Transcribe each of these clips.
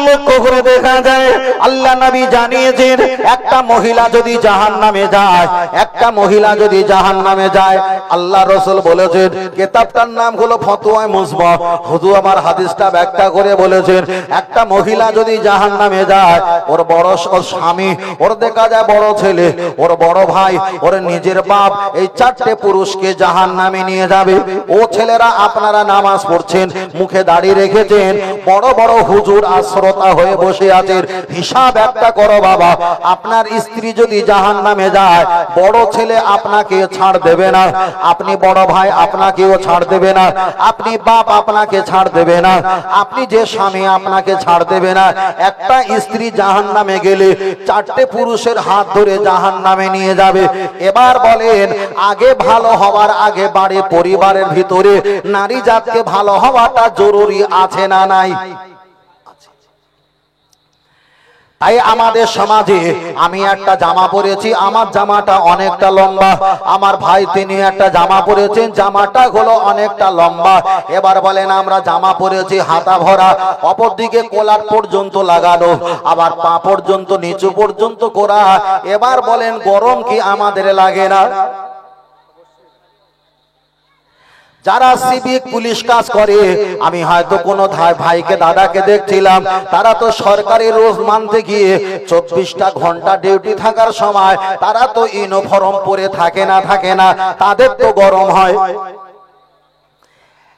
লক্ষ্য করে দেখা যায় আল্লাহ নবী জানিয়েছেন একটা মহিলা যদি জাহান্নামে যায়, একটা মহিলা যদি জাহান্নামে যায়, আল্লাহ রাসূল বলেছেন, কিতাবটার নাম হলো ফতোয়া মুসবাহ। হুজুর আমার হাদিসটা ব্যাখ্যা করে বলেছেন, একটা মহিলা যদি জাহান্নামে যায়, ওর বড় স্বামী, ওর দেখা যায় বড় ছেলে, ওর বড় ভাই, ওর নিজের বাপ, এই চারটে পুরুষকে জাহান্নামে নিয়ে যাবে। ও ছেলেরা আপনারা নামাজ পড়ছেন, মুখে দাড়ি রেখেছেন, বড় বড় হুজুর আশ্রতা হয়ে বসে আছেন, হিসাব একটা করো বাবা, আপনার স্ত্রী যদি জাহান্নামে যায়, বড় ছেলে আপনাকে ছাড় দেবে না, আপনি বড় ভাই আপনাকেও ছাড় দেবে না, আপনি বাপ আপনাকে ছাড় দেবে না, আপনি যে স্বামী আপনাকে ছাড় দেবে না। একটা স্ত্রী জাহান্নামে গেলে চারটে পুরুষের হাত ধরে জাহান্নামে নিয়ে যাবে। এবার বলেন, আগে ভালো হওয়ার আগে বাড়ি পরিবারের ভিতরে নারী জাতকে ভালো হওয়াটা জরুরি আছে না নাই? তাই আমাদের সমাজে আমি একটা জামা পরেছি, আমার জামাটা অনেকটা লম্বা, আমার ভাই তিনি একটা জামা পরেছেন, জামাটা হলো অনেকটা লম্বা। এবার বলেন আমরা জামা পরেছি হাতা ভরা, অপরদিকে কোলার পর্যন্ত লাগানো, আবার পা পর্যন্ত নিচু পর্যন্ত করা। এবার বলেন গরম কি আমাদের লাগে না? যারা সিভিক পুলিশ কাজ করে, আমি হয়তো কোনো ভাইকে দাদাকে দেখছিলাম, তারা তো সরকারি রোজ মানতে গিয়ে 24টা ঘন্টা ডিউটি থাকার সময় তারা তো ইউনিফর্ম পরে থাকে না, তাদের তো গরম হয়।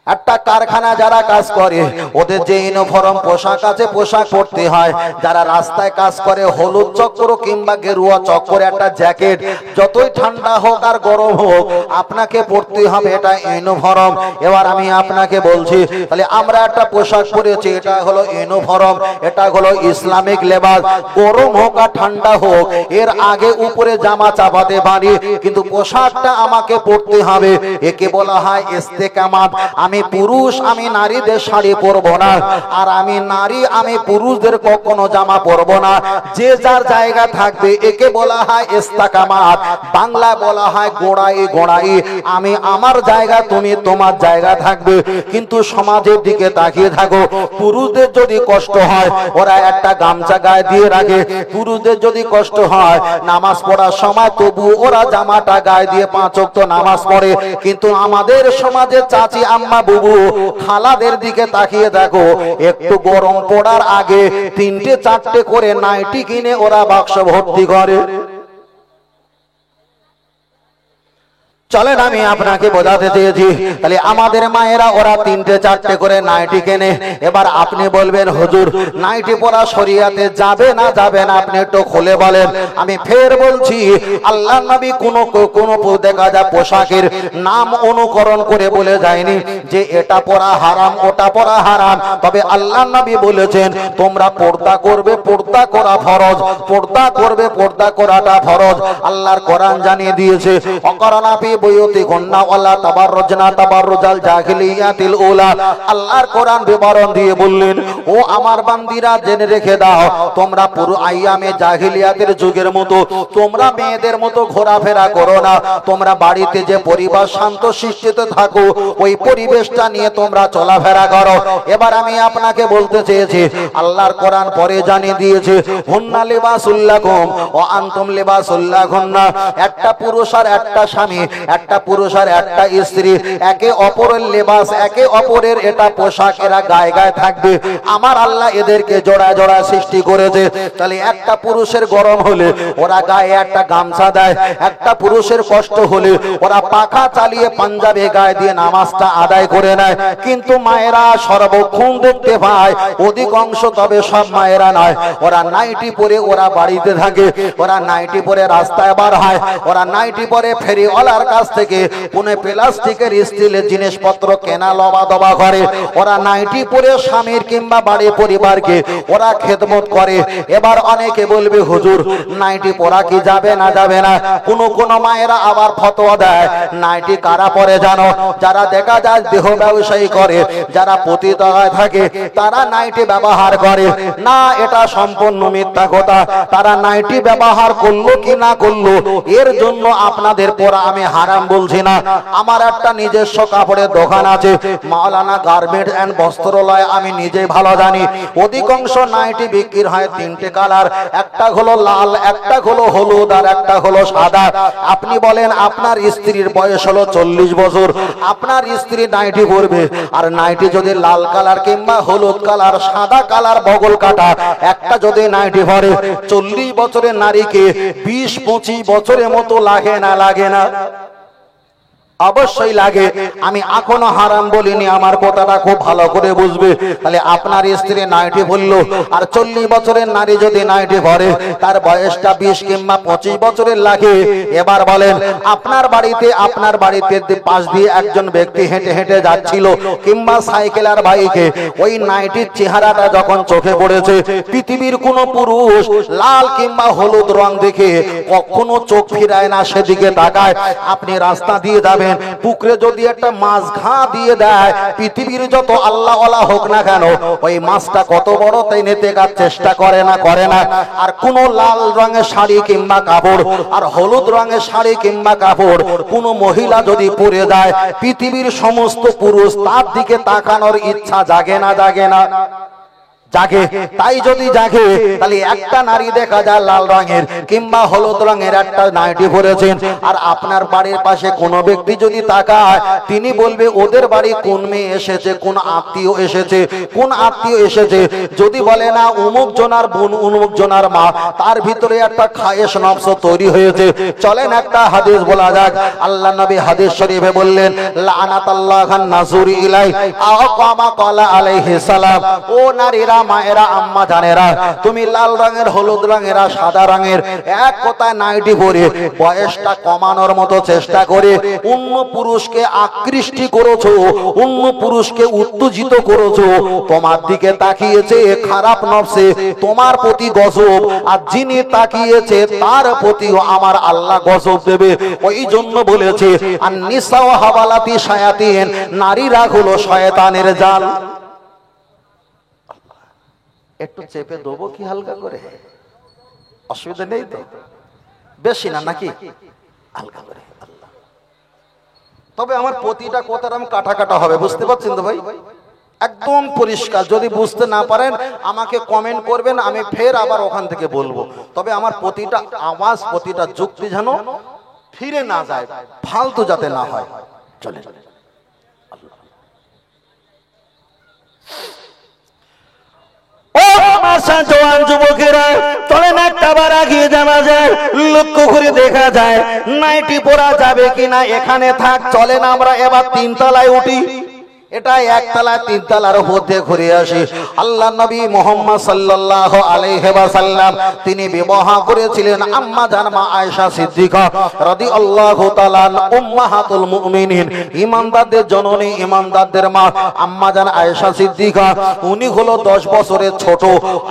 একটা কারখানা যারা কাজ করে, ওদের যে ইউনিফর্ম পোশাক আছে, পোশাক পরতে হয়। যারা রাস্তায় কাজ করে, হলুদ চক্র কিংবা গেরুয়া চক্র একটা জ্যাকেট, যতই ঠান্ডা হোক আর গরম হোক আপনাকে পরতে হবে, এটা ইউনিফর্ম। এবার আমি আপনাকে বলছি, তাহলে আমরা একটা পোশাক পরেছি, এটা হলো ইউনিফর্ম, এটা হলো ইসলামিক লেবাস। গরম হোক আর ঠান্ডা হোক, এর আগে উপরে জামা চাপাতে পারি, কিন্তু পোশাকটা আমাকে পরতে হবে। একে বলা হয় ইস্তেকামাত। আমি পুরুষ, আমি নারীদের শাড়ি পরবো না, আর আমি নারী, আমি পুরুষদের কখনো জামা পরবো না। যে যার জায়গা থাকবে, একে বলা হয় ইস্তেকামাত। বাংলায় বলা হয় গোড়াই। আমি আমার জায়গা, তুমি তোমার জায়গা থাকবে। কিন্তু সমাজের দিকে তাকিয়ে থাকো, পুরুষদের যদি কষ্ট হয় ওরা একটা গামছা গায়ে দিয়ে রাখে, পুরুষদের যদি কষ্ট হয় নামাজ পড়ার সময় তবু ওরা জামাটা গায়ে দিয়ে 5 ওয়াক্ত নামাজ পড়ে। কিন্তু আমাদের সমাজে চাচি, আম্মা, বুবু, খালাদের দিকে তাকিয়ে দেখো, একটু গরম পড়ার আগে 3টে-4টে করে নাইটি কিনে ওরা বাক্স ভর্তি করে। চলেন আমি আপনাকে বোঝাতে চেয়েছি, তাহলে আমাদের মায়েরা ওরা 3টে-4টে করে নাইটি কেনে। এবার আপনি বলবেন হুজুর নাইটি পরা শরিয়াতে যাবে না আপনি একটু খুলে বলেন। আমি ফের বলছি, আল্লাহ নবী কোন দেখা যায় পোশাকের নাম অনুকরণ করে বলে যায়নি যে এটা পরা হারাম, ওটা পরা হারাম। তবে আল্লাহ নবী বলেছেন তোমরা পর্দা করবে, পর্দা করা ফরজ, পর্দা করবে, পর্দা করাটা ফরজ। আল্লাহর কোরআন জানিয়ে দিয়েছে, অকরনাফি আল্লাহর কোরআন বিবরণ দিয়ে বললেন, ও আমার বান্দিরা জেনে রেখে দাও, তোমরা পুরো আইয়ামে জাহিলিয়াতের যুগের মতো তোমরা মেয়েদের মতো ঘোরাফেরা করো না। তোমরা বাড়িতে যে পরিবার শান্ত শিষ্টিতে থাকো, ওই পরিবেশটা নিয়ে তোমরা চলাফেরা করো। এবার আমি আপনাকে বলতে চেয়েছি, আল্লাহর কোরআন পরে জানিয়ে দিয়েছে, হুন্না লিবাসুল লাকুম ওয়া আনতুম লিবাসুল লাহুন্না। একটা পুরুষ আর একটা স্বামী, একটা পুরুষ আর একটা স্ত্রী একে অপরের লেবাস, একে অপরের এটা পোশাক, এরা গায়ে গায়ে থাকবে। আমার আল্লাহ এদেরকে জোড়া জোড়া সৃষ্টি করেছে। তাহলে একটা পুরুষের গরম হলে ওরা গায়ে একটা গামছা দেয়, একটা পুরুষের কষ্ট হলে ওরা পাখা চালিয়ে পাঞ্জাবি গায়ে দিয়ে নামাজটা আদায় করে নেয়। কিন্তু মায়েরা সর্বক্ষণ দেখতে পায়, অধিকাংশ, তবে সব মায়েরা নয়, ওরা নাইটি পরে ওরা বাড়িতে থাকে, ওরা নাইটি পরে রাস্তায় বার হয়, ওরা নাইটি পরে ফেরিওয়ালার কাছ থেকে কোন প্লাস্টিকের স্টিলের জিনিসপত্র কেনা লবা দবা করে, ওরা নাইটি পরে স্বামীর কিংবা বাড়ি পরিবারকে ওরা খেদমত করে। এবার অনেকে বলবে হুজুর নাইটি পরা কি যাবে না? কোন মায়েরা আবার ফতোয়া দেয়, নাইটি কারা পরে জানো? যারা দেখা যায় দেহ ব্যবসায়ী করে, যারা পতিতালয় থাকে, তারা নাইটি ব্যবহার করে না। এটা সম্পূর্ণ মিথ্যা কথা। তারা নাইটি ব্যবহার করলো কি না করলো, এর জন্য আপনাদের পরা আমি হারাম বলছি না, আমার একটা নিজস্ব কাপড়ের দোকান আছে, মাওলানা গার্মেন্টস এন্ড বস্ত্রালয়, আমি নিজেই ভালো জানি। অধিকাংশ নাইটি বিক্রি হয় তিনটে কালার, একটা হলো লাল, একটা হলো হলুদ, আর একটা হলো সাদা। আপনি বলেন আপনার স্ত্রীর বয়স হলো 40 বছর, আপনার স্ত্রী নাইটি পরবে, আর নাইটি যদি লাল কালার কিংবা হলুদ কালার, সাদা কালার বগল কাটা একটা যদি নাইটি পরে, 40 বছরের নারীকে 20-25 বছরের মতো লাগে না? লাগে না? অবশ্যই লাগে। আমি এখনো হারাম বলিনি, আমার কথাটা খুব ভালো করে বুঝবে। তাহলে আপনার স্ত্রী নাইটি পরলো, আর 40 বছরের নারী যদি নাইটি পরে, তার বয়সটা 20 কিংবা 25 বছরের লাগে। এবার বলেন আপনার বাড়িতে পাশ দিয়ে একজন ব্যক্তি হেঁটে হেঁটে যাচ্ছিল কিংবা সাইকেল আর বাইকে, ওই নাইটির চেহারাটা যখন চোখে পড়েছে, পৃথিবীর কোন পুরুষ লাল কিংবা হলুদ রং দেখে কখনো চোখ ফিরায় না, সেদিকে তাকায়। আপনি রাস্তা দিয়ে যাবেন, পুকুরে যদি একটা মাছ ঘা দিয়ে দেয়, পৃথিবীর যত আল্লাহওয়ালা হোক না কেন, ওই মাছটা কত বড় তাই নিতে চেষ্টা করে না? করে না? আর কোন লাল রঙের শাড়ি কিংবা কাপড় আর হলুদ রঙের শাড়ি কিংবা কাপড় কোন মহিলা যদি পরে যায়, পৃথিবীর সমস্ত পুরুষ তার দিকে তাকানোর ইচ্ছা জাগে না? জাগে না? জাগে। তাই যদি জাগে, তাহলে একটা নারী দেখা যায় লাল রঙের কিংবা হলুদ রঙের একটা নাইটি পরেছেন, আর আপনার বাড়ির পাশে কোনো ব্যক্তি যদি তাকায়, তিনি বলবে ওদের বাড়ি কোন মেয়ে এসেছে, কোন আত্মীয় এসেছে, কোন আত্মীয় এসেছে। যদি বলে না অমুক জনার বোন, অমুক জনার মা, তার ভিতরে একটা খায়েশ নফস তৈরি হয়েছে। চলেন একটা হাদিস বলা যাক। আল্লাহ নবী হাদিস শরীফে বললেন, লানাতাল্লাহান নাজুরি ইলাই আও কামা ক্বালা আলাইহিস সালাম। ও নারীরা, মায়েরা, আম্মা জানেরা, তুমি লাল রঙের, হলুদ রঙের, সাদা রঙের এক কথায় নাইটি পরে বয়সটা কমানোর মতো চেষ্টা করে অন্য পুরুষকে আকৃষ্টি করেছো, অন্য পুরুষকে উত্তেজিত করেছো। তোমার দিকে তাকিয়েছে খারাপ নফসে, তোমার প্রতি গজব, আর যিনি তাকিয়েছে তার প্রতিও আমার আল্লাহ গজব দেবে। ওই জন্য বলেছে আন-নিসাউ হাওয়ালাতি শায়াতিন, নারীরা হলো শয়তানের জাল। একটু চেপে দেবো কি হালকা করে? অসুবিধা নেই তো? বেশি না নাকি? হালকা করে। তবে আমার প্রতিটা কথার আমি কাটা কাটা হবে, বুঝতে পারছেন তো ভাই? একদম পরিষ্কার। যদি বুঝতে না পারেন আমাকে কমেন্ট করবেন, আমি ফের আবার ওখান থেকে বলবো। তবে আমার প্রতিটা আওয়াজ, প্রতিটা যুক্তি যেন ফিরে না যায়, ফালতু যাতে না হয়। চলে জওয়ান যুবকেরা, চলেন একটা বার আগিয়ে যাওয়া যায়, লক্ষ্য করে দেখা যায় নাইটি পরা যাবে কিনা। এখানে থাক, চলেন আমরা এবার 3 তলায় উঠি। এটা একতলা 3 তলার মধ্যে ঘুরে আসি। আল্লাহ নবী মুহাম্মদ সাল্লাল্লাহু আলাইহি ওয়াসাল্লাম তিনি বিবাহ করেছিলেন আম্মা জান মা আয়েশা সিদ্দিকা রাদিয়াল্লাহু তাআলা উম্মাহাতুল মুমিনিন, ঈমানদারদের জননী, ঈমানদারদের মা আম্মা জান আয়েশা সিদ্দিকা। উনি হলো 10 বছরের ছোট,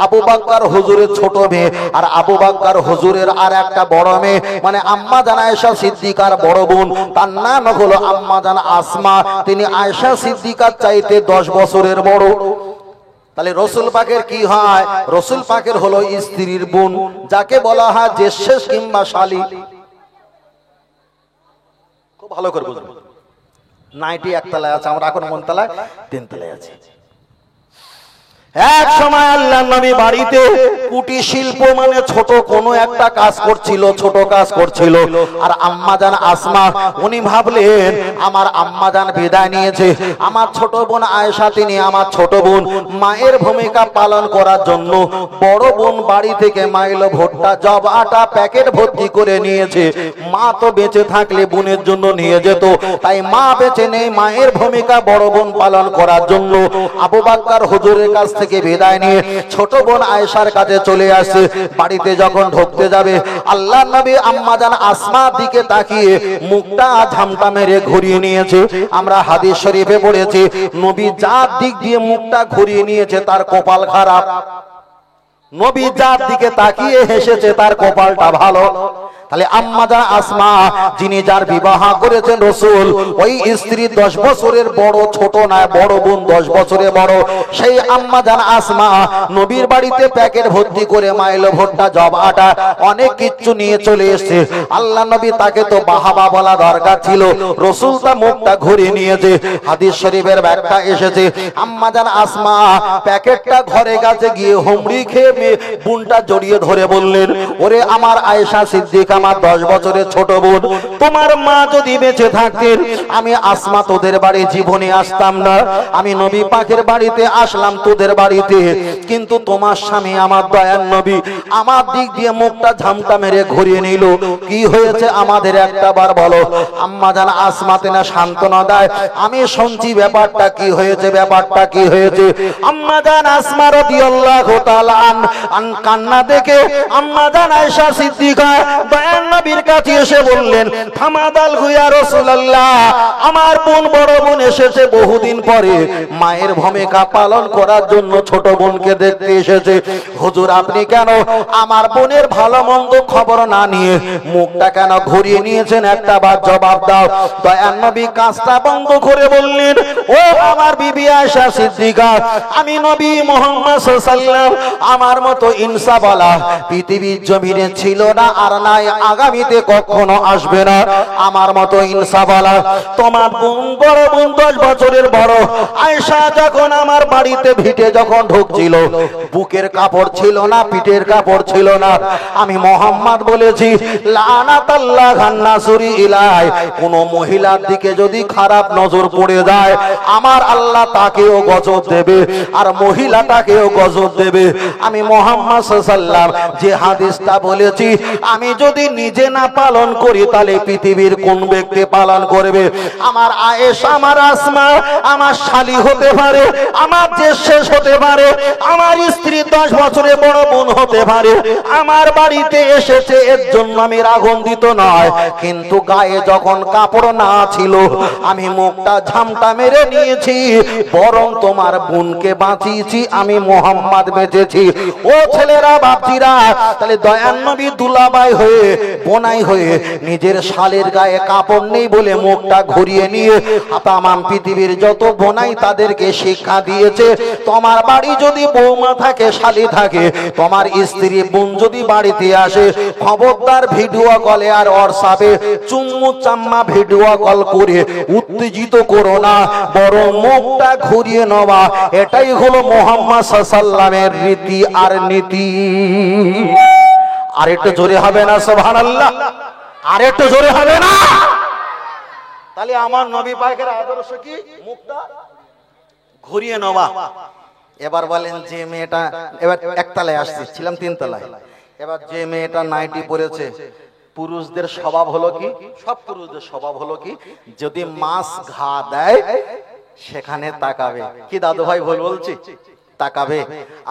আবু বকর হুজুরের ছোট মেয়ে, আর আবু বকর হুজুরের আর একটা বড় মেয়ে, মানে আম্মা জান আয়েশা সিদ্দিকার বড় বোন, তার নাম হলো আম্মা জান আসমা। তিনি আয়েশা সিদ্দিকা চাইতে 10 বছরের বড়। তাহলে রসুল পাকের কি হয়? রসুল পাকের হলো স্ত্রীর বোন, যাকে বলা হয় জেশেষ কিংবা শালি। খুব ভালো করে বুঝবেন। নাইটি একতলায় আছে, আমরা এখন কোন তলায়? 3 তলায় আছি। এক সময় আল্লাহ নবী বাড়িতে কুটির শিল্প মানে ছোট কোনো একটা কাজ করছিল, ছোট কাজ করছিল। আর আম্মাজান আসমা উনি ভাবলেন আমার আম্মাজান বিদায় নিয়েছে, আমার ছোট বোন আয়েশা তিনি আমার ছোট বোন, মায়ের ভূমিকা পালন করার জন্য বড় বোন বাড়ি থেকে মাইলো ভুট্টা, জব, আটা প্যাকেট ভর্তি করে নিয়েছে। মা তো বেঁচে থাকলে বোনের জন্য নিয়ে যেত, তাই মা বেঁচে নেই, মায়ের ভূমিকা বড় বোন পালন করার জন্য আবু বকর হুজুরের কাছ থেকে বিদায় নিয়ে ছোট বোন আয়েশার কাছে চলে আসে। বাড়িতে যখন ঢুকতে যাবে, আল্লাহ নবী আম্মাজান আসমার দিকে তাকিয়ে মুখটা ঝামটা মেরে ঘুরিয়ে নিয়েছে। আমরা হাদিস শরীফে পড়েছি নবী যার দিক দিয়ে মুখটা ঘুরিয়ে নিয়েছে তার কপাল খারাপ, নবী যার দিকে তাকিয়ে হেসেছে তার কপালটা ভালো। তাহলে আম্মা জান আসমা যিনি যার বিবাহ করেছেন রাসূল, ওই স্ত্রী 10 বছরের বড়, ছোট না, বড় বোন 10 বছরের বড়, সেই আম্মা জান আসমা নবীর বাড়িতে প্যাকেট ভর্তি করে মাইলো ভুট্টা, জব আটা, অনেক কিছু নিয়ে চলে এসেছে। আল্লাহ নবী তাকে তো বাহাবা বলা দরকার ছিল, রাসূল তা মুখটা ঘুরিয়ে নিয়েছে। হাদিস শরীফের ব্যাখ্যা এসেছে, আম্মা জান আসমা প্যাকেটটা ঘরে কাছে গিয়ে হুমড়ি খেয়ে বোনটা জড়িয়ে ধরে বললেন, ওরে আমার আয়েশা সিদ্দিকা, আমার 10 বছরের ছোট বোন, তোমার মা যদি বেঁচে থাকতেন আমি আসমা তোদের বাড়ি জীবনে আসতাম না। আমি নবী পাকের বাড়িতে আসলাম তোদের বাড়িতে, কিন্তু তোমার স্বামী আমার দয়ার নবী আমার দিক দিয়ে মুখটা ঝামটা মেরে ঘুরিয়ে নিল। কি হয়েছে আমাদের একটা বার বলো। আম্মা জান আসমাতে না সান্ত্বনা দেয়, আমি শুনছি ব্যাপারটা কি হয়েছে, ব্যাপারটা কি হয়েছে। আম্মা জান আসমা রাদিয়াল্লাহু তাআলা আন কান্না দেখে আম্মা জান আয়েশা সিদ্দিকা দয়ার নবীর কাছে এসে বললেন, ফামাদাল ইয়া রাসূলুল্লাহ, আমার বোন বড় বোন এসেছে বহুদিন পরে, মায়ের ভূমিকা পালন করার জন্য ছোট বোনকে দেখতে এসেছে। হুজুর আপনি কেন আমার বোনের ভালো মন্দ খবর না নিয়ে মুখটা কেন ঘুরিয়ে নিয়েছেন, একটা বার জবাব দাও। দয়ার নবী কাজটা বন্ধ করে বললেন, ও আমার বিবি আয়েশা সিদ্দিকা, আমি নবী মুহাম্মদ সাল্লাল্লাহু আলাইহি ওয়াসাল্লাম আমার মতো ইনসাফওয়ালা পৃথিবীর জমিনে ছিল না, আর নাই, আগামীতে কখনো আসবে না। আমার মতো ইনসাফওয়ালা তোমার বোন বড় বোন 10 বছরের বড় আয়েশা যখন আমার বাড়িতে ভিটে যখন ঢুকছিল, বুকের কাপড় ছিল না, পিঠের কাপড় ছিল না। আমি মুহাম্মদ বলেছি, লানাতাল্লাহ গান্নাসুরি ইলাই, কোন মহিলার দিকে যদি খারাপ নজর পড়ে যায় আমার আল্লাহ তাকেও গজব দেবে আর মহিলাটাকেও গজব দেবে। আমি মুহাম্মদ সাল্লাল্লাহু আলাইহি ওয়াসাল্লাম যে হাদিসটা বলেছি, আমি যদি নিজে না পালন করি তাহলে পৃথিবীর কোন ব্যক্তি পালন করবে? আমার আয়েশা, আমার আসমা আমার শালী হতে পারে, আমার যে শেষ হতে পারে, আমার স্ত্রী 10 বছরের বড় বোন হতে পারে, আমার বাড়িতে এসেছে এর জন্য আমি রাগান্বিত নয়, কিন্তু গায়ে যখন কাপড় না ছিল আমি মুখটা ঝামটা মেরে নিয়েছি, বরং তোমার বোনকে বাঁচিয়েছি, আমি মুহাম্মদ বেঁচেছি। ও ছেলেরা বাপজিরা, তাহলে দয়ার নবী দুলাভাই হয়ে বোনাই হয়ে নিজের শালের গায়ে কাপড় নেই বলে মুখটা ঘুরিয়ে নিয়ে তামাম পৃথিবীর যত বোনাই তাদেরকে শিক্ষা দিয়েছে, তোমার বাড়ি যদি বৌমা থাকে, শালী থাকে, তোমার স্ত্রী বোন যদি বাড়িতে আসে, খবরদার ভিডিও কলে আর হোয়াটসঅ্যাপে চুম্মু চাম্মা ভিডিও কল করে উত্তেজিত করো না, বরং মুখটা ঘুরিয়ে নেওয়া। এটাই হলো মুহাম্মদ সাল্লাল্লাহু আলাইহি ওয়াসাল্লামের রীতি আর নীতি। আর একটু জোরে হবে না সুবহানাল্লাহ? আর একটু জোরে হবে না? তাহলে আমার নবী পাকের আদর্শ কি? মুখটা ঘুরিয়ে নেওয়া। এবার বলেন যে মেয়েটা, এবার একতলায় আসছি, ছিলাম 3 তলায়, এবার যে মেয়েটা নাইটি পরেছে, পুরুষদের স্বভাব হলো কি, সব পুরুষদের স্বভাব হলো কি, যদি মাছ ঘা দেয় সেখানে তাকাবে। কি দাদু ভাই ভুল বলছি? তাকাবে।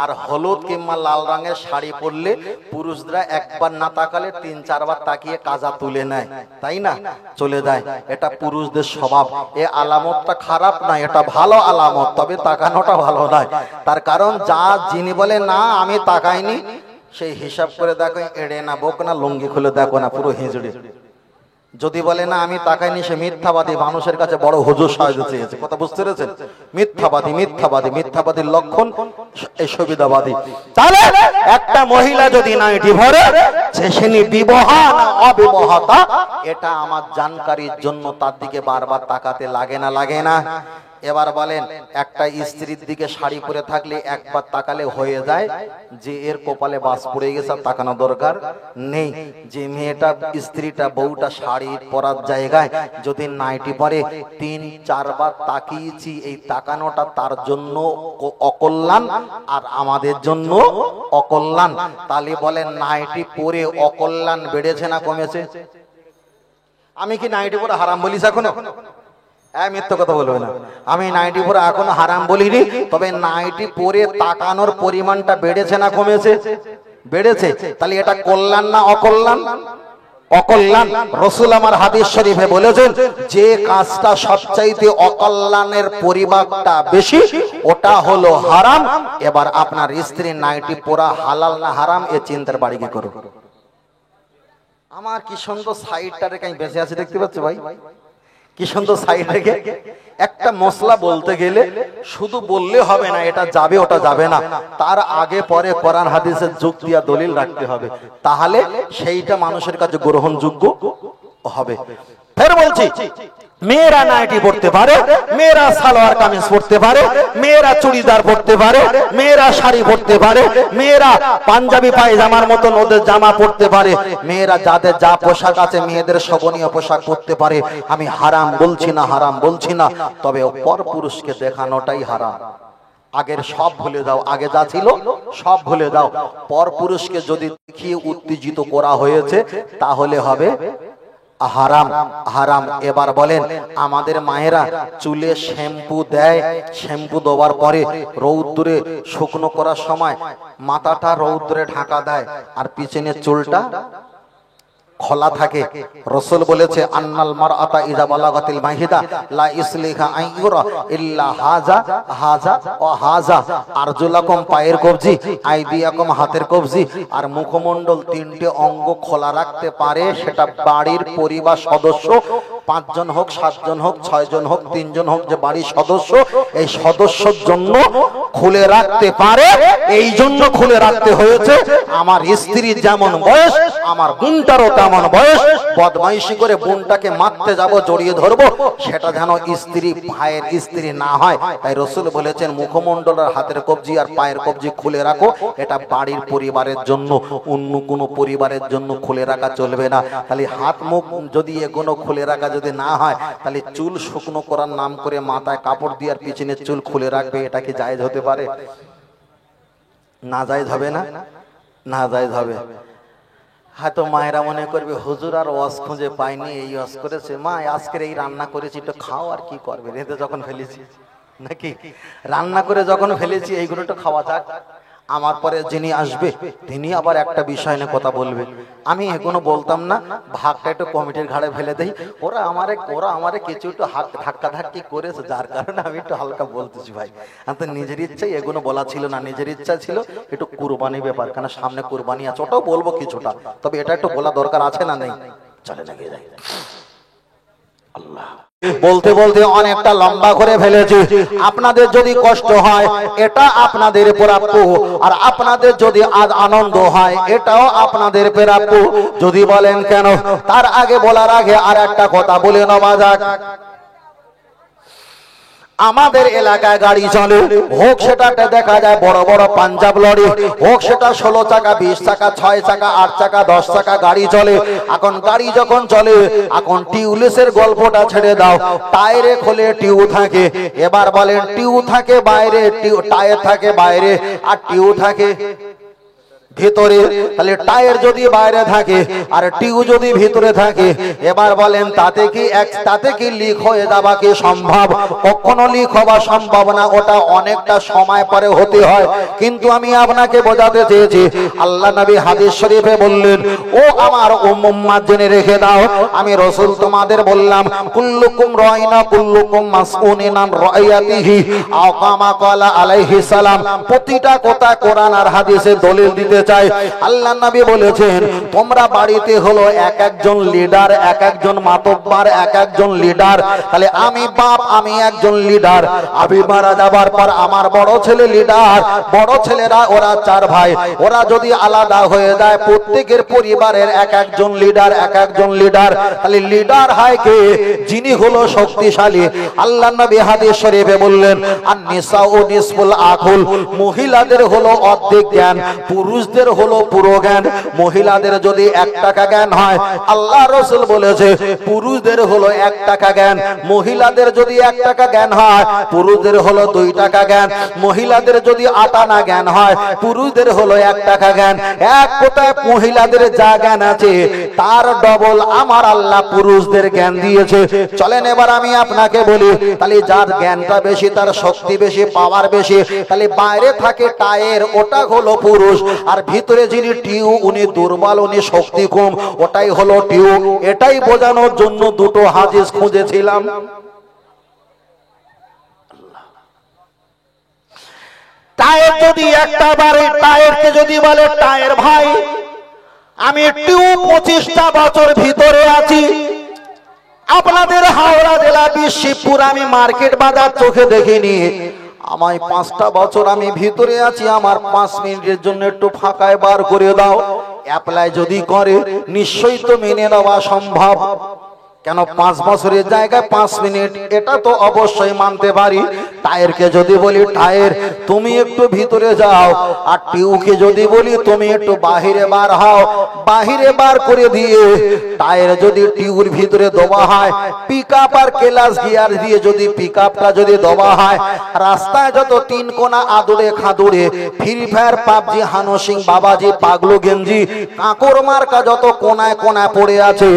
আর হলুদ কিংবা লাল রঙের শাড়ি পরলে পুরুষরা একবার না তাকালে 3-4 বার তাকিয়ে কাজা তুলে নেয়, তাই না? চলে যায়। এটা পুরুষদের স্বভাব। এ আলামতটা খারাপ না, এটা ভালো আলামত, তবে তাকানোটা ভালো নয়। তার কারণ যা যিনি বলে না আমি তাকাইনি, সেই হিসাব করে দেখো এড়ে না বোক না লুঙ্গি খুলে দেখো না পুরো হিজড়ে। যদি বলে না আমি তাকাইনি, সে মিথ্যাবাদী, মানুষের কাছে বড় হুজুর সাহায্য চেয়েছে। কথা বুঝতে পেরেছেন? মিথ্যাবাদী, মিথ্যাবাদী, মিথ্যাবাদীর লক্ষণ এই সুবিধাবাদী। তাহলে একটা মহিলা যদি নাইটি ভরে, সে বিবাহা না অবিবাহিতা, এটা আমার জানকারির জন্য তার দিকে বারবার তাকাতে লাগে না, লাগে না? এবার বলেন, একটা স্ত্রীর দিকে শাড়ি পরে থাকলে একবার তাকালে হয়ে যায় যে এর কপালে বাস পড়ে গেছে, তাকানো দরকার নেই। যে মেয়েটা, স্ত্রীটা, বউটা শাড়ি পরার জায়গায় যদি নাইটি পরে 3-4 বার তাকিয়েছি, এই তাকানোটা তার জন্য অকল্যাণ আর আমাদের জন্য অকল্যাণ। তাহলে বলেন নাইটি পরে অকল্যাণ বেড়েছে না কমেছে? আমি কি নাইটি পরে হারাম বলিস এখনো? মিথ্যা কথা বলবে না। আমি নাইটি পরে এখনো হারাম বলিনি, তবে নাইটি পরে তাকানোর পরিমাণটা বেড়েছে না কমেছে? বেড়েছে। তাহলে এটা কল্যাণ না অকল্যাণ? অকল্যাণ। রাসূল আমার হাদিস শরীফে বলেছেন, যে কাজটা সবচাইতে অকল্যাণের পরিমাণটা বেশি ওটা হলো হারাম। এবার আপনার স্ত্রী নাইটি পরা হালাল না হারাম এ চিন্তার বাড়ি কি করো? আমার কি সুন্দর সাইডটা রেখে আমি বেঁচে আছি দেখতে পাচ্ছ ভাই, কি সুন্দর সাইড রেখে। একটা মশলা বলতে গেলে শুধু বললে হবে না এটা যাবে ওটা যাবে না, তার আগে পরে কোরআন হাদিসের যুক্তি আর দলিল রাখতে হবে, তাহলে সেইটা মানুষের কাছে গ্রহণযোগ্য হবে। ফের বলছি, মেয়েরা নাইটি পড়তে পারে, মেয়েরা সালোয়ার কামিজ পড়তে পারে, মেয়েরা চুড়িদার পড়তে পারে, মেয়েরা শাড়ি পড়তে পারে, মেয়েরা পাঞ্জাবি পায়জামার মতন ওদের জামা পড়তে পারে, মেয়েরা যাদের যা পোশাক আছে মেয়েদের শোভনীয় পোশাক পরতে পারে। আমি হারাম বলছি না, হারাম বলছি না, তবে পর পুরুষকে দেখানোটাই হারাম। আগের সব ভুলে দাও, আগে যা ছিল সব ভুলে দাও। পর পুরুষকে যদি দেখিয়ে উত্তেজিত করা হয়েছে তাহলে হবে হারাম, হারাম। এবার বলেন, আমাদের মায়েরা চুলে শ্যাম্পু দেয়, শ্যাম্পু দেওয়ার পরে রৌদ্রে শুকনো করার সময় মাথাটা রৌদ্রে ঢাকা দেয় আর পিছনের চুলটা খোলা থাকে। রাসূল বলেছে, আন্নাল মারআতা ইযা বালাগাতিল মাহিদা লা ইসলিহা আইয়ুরা ইল্লা হাজা হাজা ও হাজা। আরজুলাকুম পায়ের কবজি, আইদিয়াকুম হাতের কবজি, আর মুখমণ্ডল তিনটে অঙ্গ খোলা রাখতে পারে সেটা বাড়ির পরিবার সদস্য, 5 জন হোক, 7 জন হোক, 6 জন হোক, 3 জন হোক, যে বাড়ির সদস্য, এই সদস্যর জন্য খুলে রাখতে পারে। এই জন্য খুলে রাখতে হয়েছে, আমার স্ত্রীর যেমন বয়স আমার বোনটারও তেমন বয়স। বদমাইশি করে বোনটাকে মারতে যাব, জড়িয়ে ধরবো, সেটা যেন স্ত্রী ভাইয়ের স্ত্রী না হয়। তাই রাসূল বলেছেন, মুখমণ্ডল আর হাতের কবজি আর পায়ের কবজি খুলে রাখো, এটা বাড়ির পরিবারের জন্য, অন্য কোনো পরিবারের জন্য খুলে রাখা চলবে না। তাহলে হাত মুখ যদি এগুলো খুলে রাখা যদি না হয়, তাহলে চুল শুকনো করার নাম করে মাথায় কাপড় দিয়ে আর পিছনের চুল খুলে রাখবে, এটা কি জায়েজ হতে পারে? না জায়েজ হবে না, না জায়েজ হবে। হয়তো মায়েরা মনে করবে, হুজুর আর ওয়াজ খুঁজে পাইনি, এই ওয়াজ করেছে, মা আজকের এই রান্না করেছি একটু খাও, আর কি করবে, রেঁধে যখন ফেলেছি নাকি রান্না করে যখন ফেলেছি এইগুলো একটু খাওয়া যাক। আমার পরে যিনি আসবে তিনি আবার একটা বিষয় নিয়ে কথা বলবে, আমি এখনো বলতাম না, ভাগটা একটু কমিটির ঘাড়ে ফেলে দেই, ওরা আমারে কিছু একটু ধাক্কা ধাক্কি করেছে, যার কারণে আমি একটু হালকা বলতেছি। ভাই তো নিজের ইচ্ছাই এগুলো বলা ছিল না, নিজের ইচ্ছা ছিল একটু কুরবানি ব্যাপার, কেন সামনে কুরবানি আছে, ওটাও বলবো কিছুটা, তবে এটা একটু বলা দরকার আছে না নেই? চলে না গিয়ে যাই। আল্লাহ বলতে বলতে অনেকটা লম্বা করে ফেলেছি, আপনাদের যদি কষ্ট হয় এটা আপনাদের প্রাপ্য, আর আপনাদের যদি আজ আনন্দ হয় এটাও আপনাদের প্রাপ্য। যদি বলেন কেন, তার আগে বলার আগে আর একটা কথা বলে নেওয়া যাক। আমাদের এলাকায় গাড়ি চলে, হোক সেটাতে দেখা যায় বড় বড় পাঞ্জাব লরি, হোক সেটা 16 চাকা, 20 চাকা, 6 চাকা, 8 চাকা, 10 চাকা গাড়ি চলে। এখন গাড়ি যখন চলে, এখন টিউলেসের গল্পটা ছেড়ে দাও, টায়ারে খোলে টিউ থাকে। এবার বলেন, টিউ থাকে বাইরে, টায়ার থাকে বাইরে, আর টিউ থাকে ভিতরে। তাহলে টায়ার যদি বাইরে থাকে আর টিউ যদি ভিতরে থাকে, এবার বলেন তাতে কি লিক হয়ে যাওয়া কি সম্ভব? কখনো লিক হওয়া সম্ভব না, ওটা অনেকটা সময় পরে হতে হয়। কিন্তু আমি আপনাকে বোঝাতে চেয়েছি, আল্লাহ নবী হাদিস শরীফে বললেন, ও আমার উম্মাত জেনে রেখে দাও, আমি রাসূল তোমাদের বললাম, কুল্লুকুম রাইনা কুল্লুকুম মাসউনিন আন রাইয়াতিহি, আও কামা ক্বালা আলাইহিস সালাম। প্রতিটা কথা কোরআন আর হাদিসে দলিল দিতে চাই। আল্লাহ নবী বলেছেন, তোমরা বাড়িতে হলো এক একজন লিডার, এক একজন মাতব্বার, এক একজন লিডার। তাহলে আমি বাপ, আমি একজন লিডার। আমি মারা যাবার পর আমার বড় ছেলে লিডার, বড় ছেলেরা ওরা 4 ভাই, ওরা যদি আলাদা হয়ে যায়, প্রত্যেকের পরিবারের এক একজন লিডার, এক একজন লিডার। তাহলে লিডার হয় কে? যিনি হলো শক্তিশালী। আল্লাহ নবী হাদিস শরীফে বললেন, আন-নিসাউ নিসফুল আকুল, মহিলাদের হলো অর্ধেক জ্ঞান, পুরুষদের হলো পুরো জ্ঞান। মহিলাদের যদি 1 টাকা জ্ঞান হয়, আল্লাহ রাসূল বলেছে পুরুষদের হলো 1 টাকা জ্ঞান। মহিলাদের যদি 1 টাকা জ্ঞান হয়, পুরুষদের হলো 2 টাকা জ্ঞান। মহিলাদের যদি 8 আনা জ্ঞান হয়, পুরুষদের হলো 1 টাকা জ্ঞান। এক কথায় মহিলাদের যা জ্ঞান আছে তার ডবল আমার আল্লাহ পুরুষদের জ্ঞান দিয়েছে। চলেন এবার আমি আপনাকে বলি, তাহলে যার জ্ঞানটা বেশি, তার শক্তি বেশি, পাওয়ার বেশি, তাহলে বাইরে থাকে টায়ার, ওটা হলো পুরুষ, আর ভিতরে যিনি টিউ উনি দুর্বল, উনি শক্তি কম, ওটাই হলো টিউ। এটাই বোঝানোর জন্য দুটো হাদিস খুঁজেছিলাম। টায়ার যদি একটা বারে, টায়ারকে যদি বলে টায়ার ভাই, আমি 25টা বছর ভিতরে আছি। আপনাদের হাওড়া জেলা শিবপুর আমি মার্কেট বাজার চোখে দেখিনি। আমায় 5টা বছর আমি ভিতরে আছি, আমার 5 মিনিটের জন্য একটু ফাঁকায় বার করে দাও। অ্যাপ্লাই যদি করে নিশ্চয়ই তো মেনে নেওয়া সম্ভব। কেন 5 বছরের জায়গায় 5 মিনিট, এটা তো অবশ্যই মানতে পারি। টায়ারকে যদি বলি টায়ার তুমি একটু ভিতরে যাও, আর টিউকে যদি বলি তুমি একটু বাহিরে বার হও, বাহিরে বার করে দিয়ে টায়ার যদি টিউর ভিতরে দেওয়া হয়, পিকআপ আর ক্লাস গিয়ার দিয়ে যদি পিকআপটা যদি দেওয়া হয়, রাস্তায় যত 3 কোনা আদুরে খাদুরে ফ্রি ফায়ার পাবজি হানসিং বাবাজি পাগলু গেঞ্জি কাঁকর মার্কা যত কোনায় কোনায় পড়ে আছে,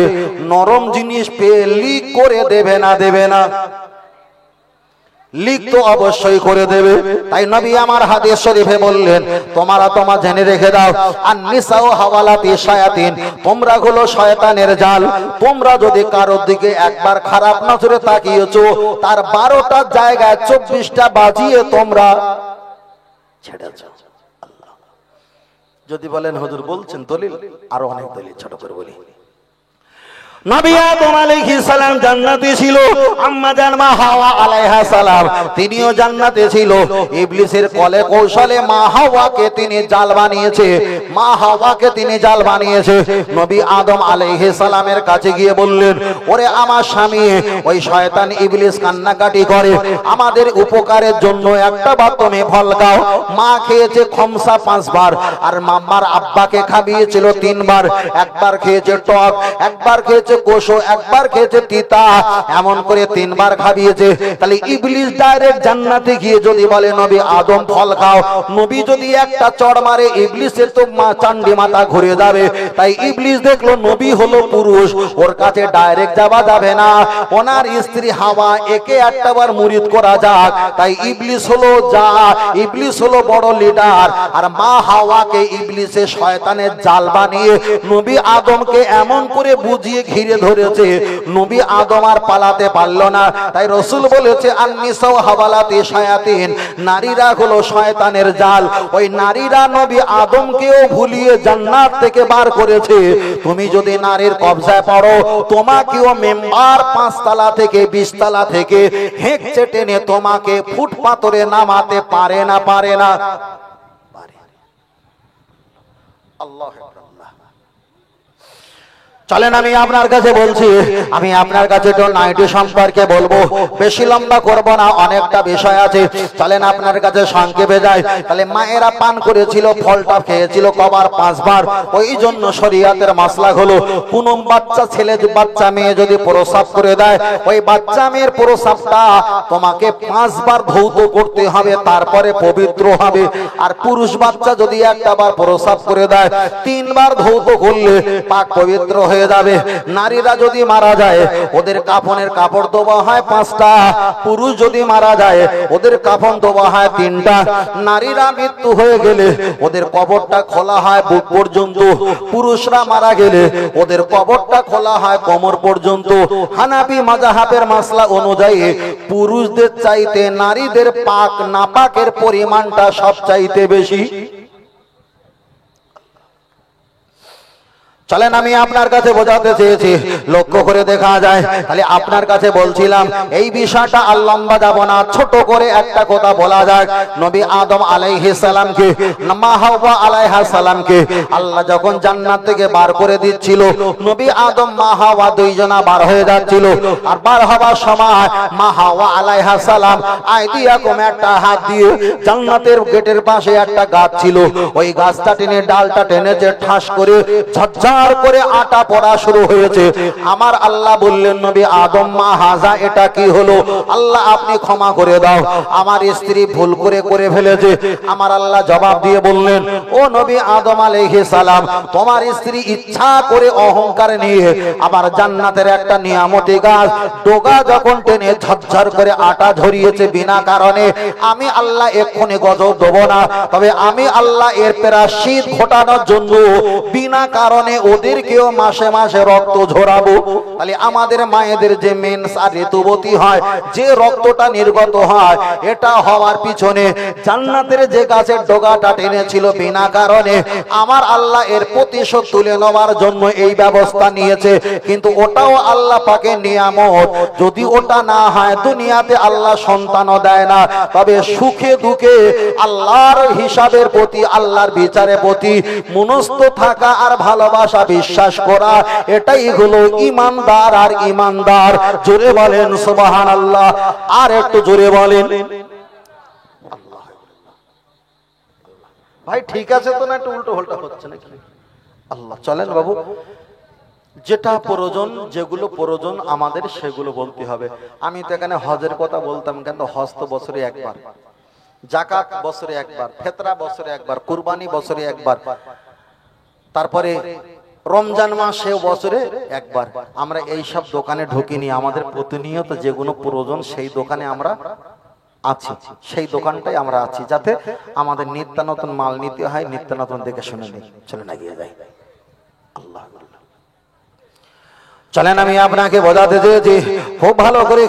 নরম জিনিস পেয়ে লিক করে দেবে না? দেবে না? লিক তো অবশ্যই করে দেবে। তাই নবী আমার হাদিস শরীফে বললেন, তোমরা জেনে রেখে দাও, আর নিসাও হাওয়ালাতি শায়াতিন, তোমরা হলো শয়তানের জাল। তোমরা যদি কারোর দিকে একবার খারাপ নজরে তাকিয়েছো, তার 12টা জায়গায় 24টা বাজিয়ে তোমরা ছেড়েছো। আল্লাহ যদি বলেন হুজুর বলছেন দলিল, আরো অনেক দলিল ছোট করে বলি। নবী আদম আলাইহিস সালাম জান্নাতে ছিল, আম্মা জান মা হাওয়া আলাইহা সালাম তিনিও জান্নাতে ছিল। ইবলিসের কলে কৌশলে মা হাওয়াকে তিনি জাল বানিয়েছে, মা হাওয়াকে তিনি জাল বানিয়েছে। নবী আদম আলাইহিস সালামের কাছে গিয়ে বললেন, ওরে আমার স্বামী, ওই শয়তান ইবলিস কান্নাকাটি করে, আমাদের উপকারের জন্য একটা বার তুমি ফল খাও। মা খেয়েছে খমসা 5 বার, আর মাম্মার আব্বাকে খাইয়েছিল 3 বার। একবার খেয়েছে টক, একবার খেয়েছে কোষো, একবার খেয়েছে তিতা, এমন করে 3 বার খাইয়েছে। তাহলে ইবলিস ডাইরেক্ট জান্নাতে গিয়ে যদি বলে নবী আদম ফল খাও, নবী যদি একটা চড় মারে ইবলিসের তো চান্ডি মাথা ঘুরে যাবে। তাই ইবলিস দেখলো নবী হলো পুরুষ, ওর কাছে ডাইরেক্ট যাওয়া যাবে না, ওনার স্ত্রী হাওয়া একে একটা বার মুরিদ করা যাক। তাই ইবলিস হলো ইবলিস হলো বড় লিডার, আর মা হাওয়াকে ইবলিসের শয়তানের জাল বানিয়ে নবী আদমকে এমন করে বুঝিয়ে ঘিরে ধরেছে, নবী আদম আর পালাতে পারল না। তাই রাসূল বলেছে, আন-নিসাউ হাওয়ালাতি শায়াতিন, নারীরা হলো শয়তানের জাল। ওই নারীরা নবী আদমকেও ভুলিয়ে জান্নাত থেকে বার করেছে। তুমি যদি নারীর কবজায় পড়ো, তোমাকেও মেম্বার 5 তলা থেকে 20 তলা থেকে হেঁচে টেনে তোমাকে ফুটপাতরে নামাতে পারে না? পারে না? পারে। আল্লাহ চলেন আমি আপনার কাছে বলছি, আমি আপনার কাছে তো নাইটি সম্পর্কে বলবো, বেশি লম্বা করব না, অনেকটা বিষয় আছে। চলেন আপনার কাছে সংক্ষেপে যাই। তাহলে মায়েরা পান করেছিল, ফলটা খেয়েছিল কবার? 5 বার। ওই জন্য শরীয়তের মাসলা হলো, কোন বাচ্চা ছেলে বাচ্চা মেয়ে যদি প্রস্রাব করে দেয়, ওই বাচ্চা মেয়ের প্রস্রাবটা তোমাকে 5 বার ধৌত করতে হবে, তারপরে পবিত্র হবে। আর পুরুষ বাচ্চা যদি একটা বার প্রস্রাব করে দেয়, 3 বার ধৌত করলে পাক পবিত্র হয়ে যাবে। নারীরা যদি মারা যায়, ওদের কাফনের কাপড় দেওয়া হয় 5টা। পুরুষ যদি মারা যায়, ওদের কাফন দেওয়া হয় 3টা। নারীরা মৃত্যু হয়ে গেলে ওদের কবরটা খোলা হয় বুক পর্যন্ত। পুরুষরা মারা গেলে ওদের কবরটা খোলা হয় কোমর পর্যন্ত। হানাফি মাযহাবের মাসলা অনুযায়ী পুরুষদের চাইতে নারীদের পাক নাপাকের পরিমাণটা সবচাইতে বেশি। চলেন আমি আপনার কাছে বোঝাতে চেয়েছি, লক্ষ্য করে দেখা যায়। তাহলে আপনার কাছে বলছিলাম এই বিষয়টা আর লম্বা যাব না, ছোট করে একটা কথা বলা যাক। নবী আদম আলাইহিস সালামকে, মা হাওয়া আলাইহা সালামকে আল্লাহ যখন জান্নাত থেকে বার করে দিচ্ছিল, নবী আদম মা হাওয়া দুইজনা বার হয়ে যাচ্ছিল। আর বার হবার সময় মা হাওয়া আলাইহা সালাম আইদিয়াকুম একটা হাত দিয়ে, জান্নাতের গেটের পাশে একটা গাছ ছিল, ওই গাছটা টেনে ডালটা টেনেছে, ঠাস করে ঝরঝর করে আটা পড়া শুরু হয়েছে। আমার আল্লাহ বললেন, নবী আদম মা হাজা এটা কি হলো? আল্লাহ আপনি ক্ষমা করে দাও, আমার স্ত্রী ভুল করে ফেলেছে। আমার আল্লাহ জবাব দিয়ে বললেন, ও নবী আদম আলাইহিস সালাম, তোমার স্ত্রী ইচ্ছা করে অহংকার নিয়ে আমার জান্নাতের একটা নিয়ামতি গাছ ডগা যখন টেনে ঝরঝর করে আটা ঝরিয়েছে বিনা কারণে, আমি আল্লাহ এক্ষুনি গজব দেব না, তবে আমি আল্লাহ এর প্রায়শ্চিত ঘটানোর জন্য বিনা কারণে ওদেরকেও মাসে মাসে রক্ত ঝরাবো। তাহলে আমাদের মায়েদের যে মেন্স আর ঋতুবতী হয়, যে রক্তটা নির্গত হয়, এটা হওয়ার পিছনে জান্নাতের যে গাছের ডগাটা টেনেছিল বিনা কারণে, আমার আল্লাহ এর প্রতিশোধ তুলে নেওয়ার জন্য এই ব্যবস্থা নিয়েছে। কিন্তু ওটাও আল্লাহ পাকের নিয়ামত। যদি ওটা না হয়, দুনিয়াতে আল্লাহ সন্তানও দেয় না, তবে সুখে দুঃখে আল্লাহর হিসাবের প্রতি, আল্লাহর বিচারের প্রতি মনস্থ থাকা আর ভালোবাসা, বিশ্বাস করা, এটাই হলো ঈমানদার আর ঈমানদার। জোরে বলেন সুবহানাল্লাহ। আর একটু জোরে বলেন। ভাই ঠিক আছে তো না? একটু উল্টো পাল্টা হচ্ছে নাকি? আল্লাহ, চলেন বাবু, যেটা প্রয়োজন, যেগুলো প্রয়োজন আমাদের সেগুলো বলতে হবে। আমি তো এখানে হজের কথা বলতাম, কিন্তু হজ তো বছরে একবার, যাকাত বছরে একবার, ফিতরা বছরে একবার, কুরবানি বছরে একবার, তারপরে রমজান মাসেও বছরে একবার। আমরা এই সব দোকানে ঢুকিনি, আমাদের প্রতিনিয়ত যেগুলো প্রয়োজন সেই দোকানে আমরা আছি, সেই দোকানটাই আমরা আছি, যাতে আমাদের নিত্য নতুন মাল নিতে হয়, নিত্য নতুন দেখে শুনে নেই, চলে না গিয়ে যায়। আল্লাহ, চলেন আমি আপনাকে বোঝাতে চেয়েছি খুব ভালো করে।